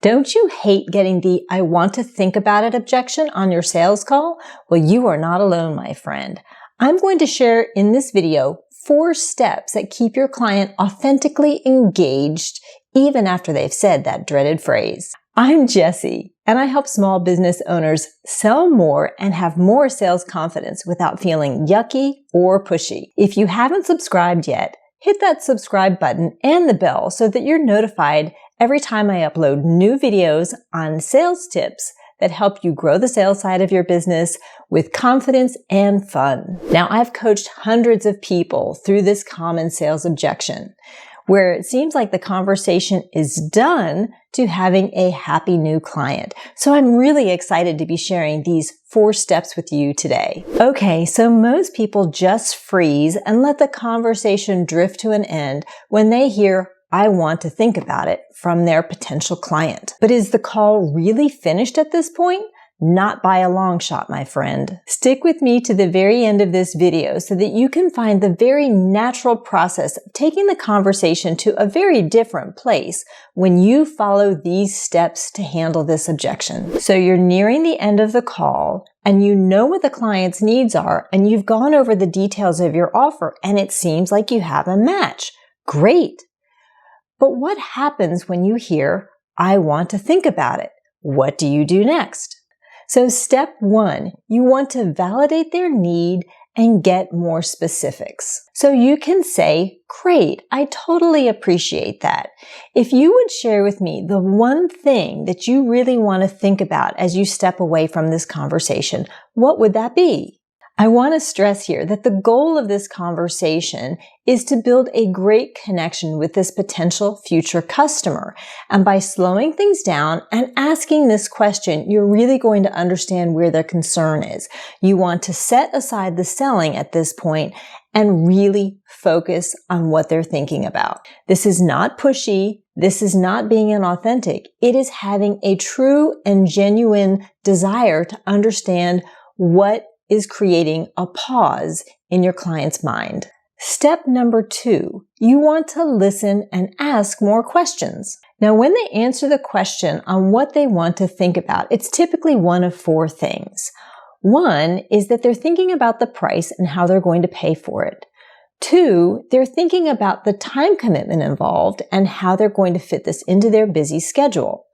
Don't you hate getting the "I want to think about it" objection on your sales call? Well, you are not alone, my friend. I'm going to share in this video 4 steps that keep your client authentically engaged even after they've said that dreaded phrase. I'm Jessie, and I help small business owners sell more and have more sales confidence without feeling yucky or pushy. If you haven't subscribed yet, hit that subscribe button and the bell so that you're notified every time I upload new videos on sales tips that help you grow the sales side of your business with confidence and fun. Now, I've coached hundreds of people through this common sales objection, where it seems like the conversation is done to having a happy new client. So I'm really excited to be sharing these 4 steps with you today. Okay, so most people just freeze and let the conversation drift to an end when they hear "I want to think about it" from their potential client. But is the call really finished at this point? Not by a long shot, my friend. Stick with me to the very end of this video so that you can find the very natural process of taking the conversation to a very different place when you follow these steps to handle this objection. So you're nearing the end of the call and you know what the client's needs are and you've gone over the details of your offer and it seems like you have a match. Great. But what happens when you hear "I want to think about it"? What do you do next? So step 1, you want to validate their need and get more specifics. So you can say, "Great, I totally appreciate that. If you would share with me the one thing that you really want to think about as you step away from this conversation, what would that be?" I want to stress here that the goal of this conversation is to build a great connection with this potential future customer. And by slowing things down and asking this question, you're really going to understand where their concern is. You want to set aside the selling at this point and really focus on what they're thinking about. This is not pushy. This is not being inauthentic. It is having a true and genuine desire to understand what is creating a pause in your client's mind. Step number 2, you want to listen and ask more questions. Now, when they answer the question on what they want to think about, it's typically one of 4 things. 1 is that they're thinking about the price and how they're going to pay for it. 2, they're thinking about the time commitment involved and how they're going to fit this into their busy schedule.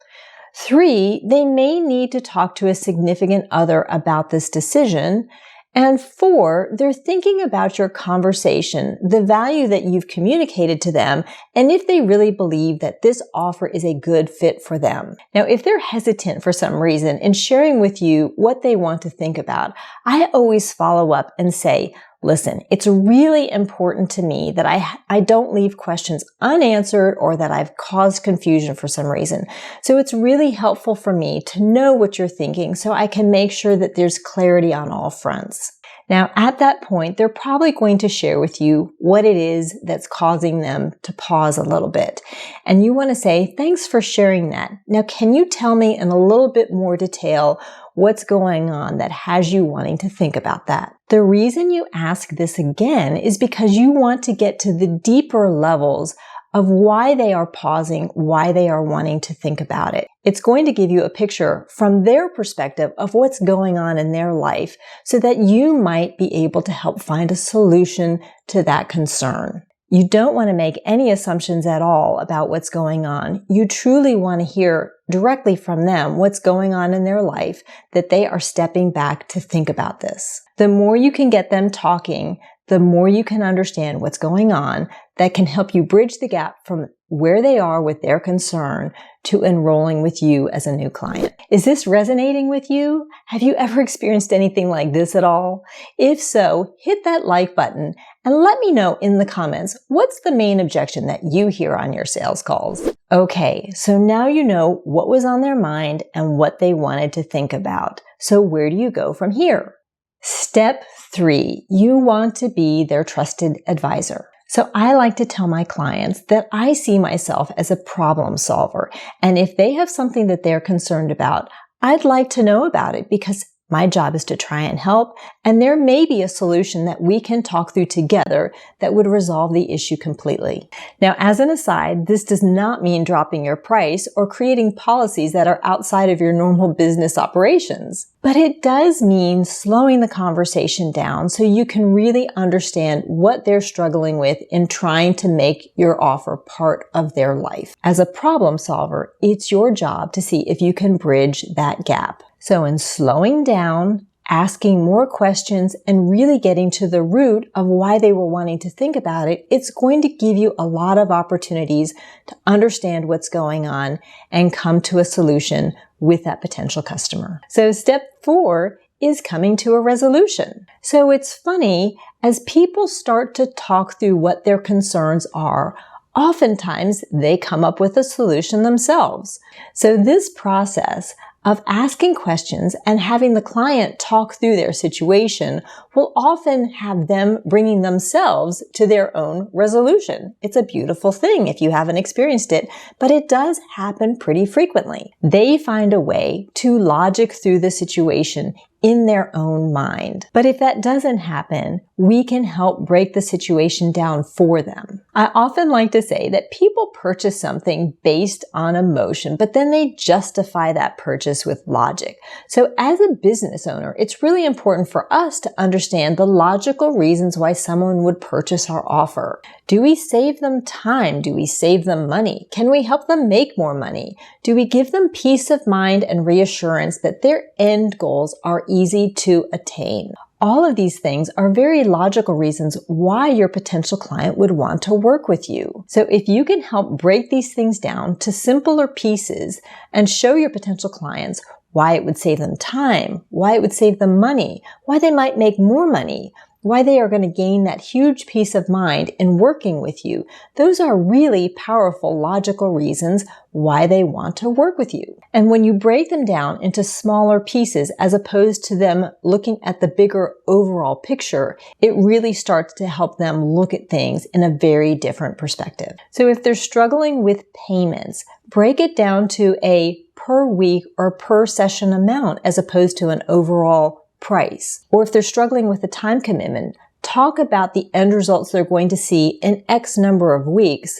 3, they may need to talk to a significant other about this decision. And 4, they're thinking about your conversation, the value that you've communicated to them, and if they really believe that this offer is a good fit for them. Now, if they're hesitant for some reason in sharing with you what they want to think about, I always follow up and say, "Listen, it's really important to me that I don't leave questions unanswered or that I've caused confusion for some reason. So it's really helpful for me to know what you're thinking so I can make sure that there's clarity on all fronts." Now, at that point, they're probably going to share with you what it is that's causing them to pause a little bit. And you want to say, "Thanks for sharing that. Now, can you tell me in a little bit more detail what's going on that has you wanting to think about that?" The reason you ask this again is because you want to get to the deeper levels of why they are pausing, why they are wanting to think about it. It's going to give you a picture from their perspective of what's going on in their life so that you might be able to help find a solution to that concern. You don't want to make any assumptions at all about what's going on. You truly want to hear directly from them what's going on in their life, that they are stepping back to think about this. The more you can get them talking, the more you can understand what's going on that can help you bridge the gap from where they are with their concern to enrolling with you as a new client. Is this resonating with you? Have you ever experienced anything like this at all? If so, hit that like button and let me know in the comments what's the main objection that you hear on your sales calls. Okay, so now you know what was on their mind and what they wanted to think about. So where do you go from here? Step 3, you want to be their trusted advisor. So I like to tell my clients that I see myself as a problem solver. And if they have something that they're concerned about, I'd like to know about it because My job is to try and help, and there may be a solution that we can talk through together that would resolve the issue completely. Now, as an aside, this does not mean dropping your price or creating policies that are outside of your normal business operations. But it does mean slowing the conversation down so you can really understand what they're struggling with in trying to make your offer part of their life. As a problem solver, it's your job to see if you can bridge that gap. So in slowing down, asking more questions, and really getting to the root of why they were wanting to think about it, it's going to give you a lot of opportunities to understand what's going on and come to a solution with that potential customer. So step 4 is coming to a resolution. So it's funny, as people start to talk through what their concerns are, oftentimes they come up with a solution themselves. So this process of asking questions and having the client talk through their situation will often have them bringing themselves to their own resolution. It's a beautiful thing if you haven't experienced it, but it does happen pretty frequently. They find a way to logic through the situation in their own mind. But if that doesn't happen, we can help break the situation down for them. I often like to say that people purchase something based on emotion, but then they justify that purchase with logic. So as a business owner, it's really important for us to understand the logical reasons why someone would purchase our offer. Do we save them time? Do we save them money? Can we help them make more money? Do we give them peace of mind and reassurance that their end goals are easy to attain? All of these things are very logical reasons why your potential client would want to work with you. So if you can help break these things down to simpler pieces and show your potential clients why it would save them time, why it would save them money, why they might make more money, why they are going to gain that huge peace of mind in working with you. Those are really powerful, logical reasons why they want to work with you. And when you break them down into smaller pieces, as opposed to them looking at the bigger overall picture, it really starts to help them look at things in a very different perspective. So if they're struggling with payments, break it down to a per week or per session amount as opposed to an overall price. Or if they're struggling with a time commitment, talk about the end results they're going to see in X number of weeks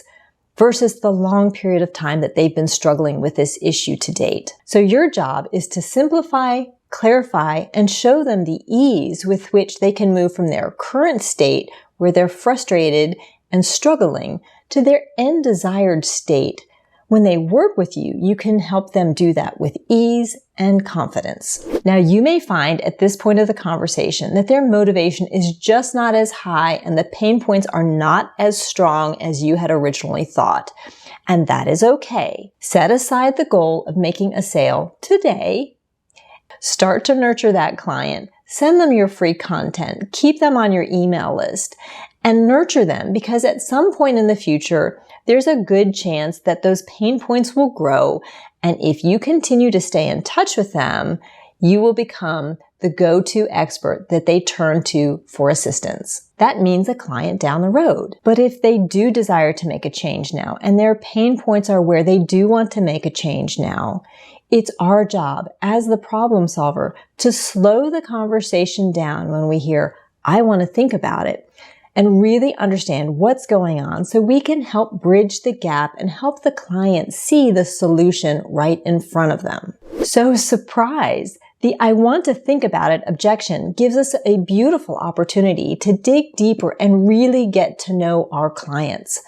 versus the long period of time that they've been struggling with this issue to date. So your job is to simplify, clarify, and show them the ease with which they can move from their current state where they're frustrated and struggling to their end desired state. When they work with you, you can help them do that with ease and confidence. Now, you may find at this point of the conversation that their motivation is just not as high and the pain points are not as strong as you had originally thought. And that is okay. Set aside the goal of making a sale today. Start to nurture that client. Send them your free content. Keep them on your email list and nurture them, because at some point in the future, there's a good chance that those pain points will grow. And if you continue to stay in touch with them, you will become the go-to expert that they turn to for assistance. That means a client down the road. But if they do desire to make a change now, and their pain points are where they do want to make a change now, it's our job as the problem solver to slow the conversation down when we hear, I want to think about it, and really understand what's going on so we can help bridge the gap and help the client see the solution right in front of them. So surprise! The I want to think about it objection gives us a beautiful opportunity to dig deeper and really get to know our clients.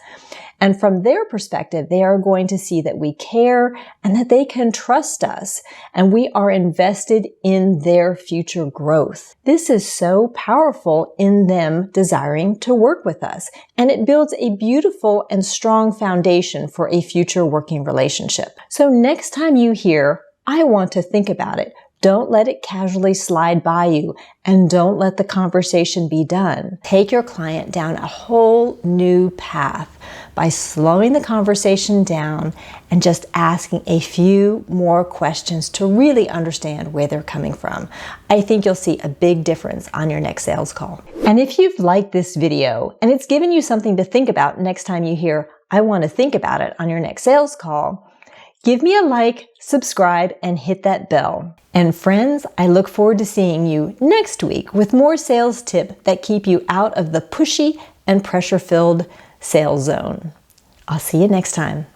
And from their perspective, they are going to see that we care and that they can trust us and we are invested in their future growth. This is so powerful in them desiring to work with us, and it builds a beautiful and strong foundation for a future working relationship. So next time you hear, I want to think about it, don't let it casually slide by you, and don't let the conversation be done. Take your client down a whole new path by slowing the conversation down and just asking a few more questions to really understand where they're coming from. I think you'll see a big difference on your next sales call. And if you've liked this video and it's given you something to think about next time you hear, I want to think about it on your next sales call, Give me a like, subscribe, and hit that bell. And friends, I look forward to seeing you next week with more sales tips that keep you out of the pushy and pressure-filled sales zone. I'll see you next time.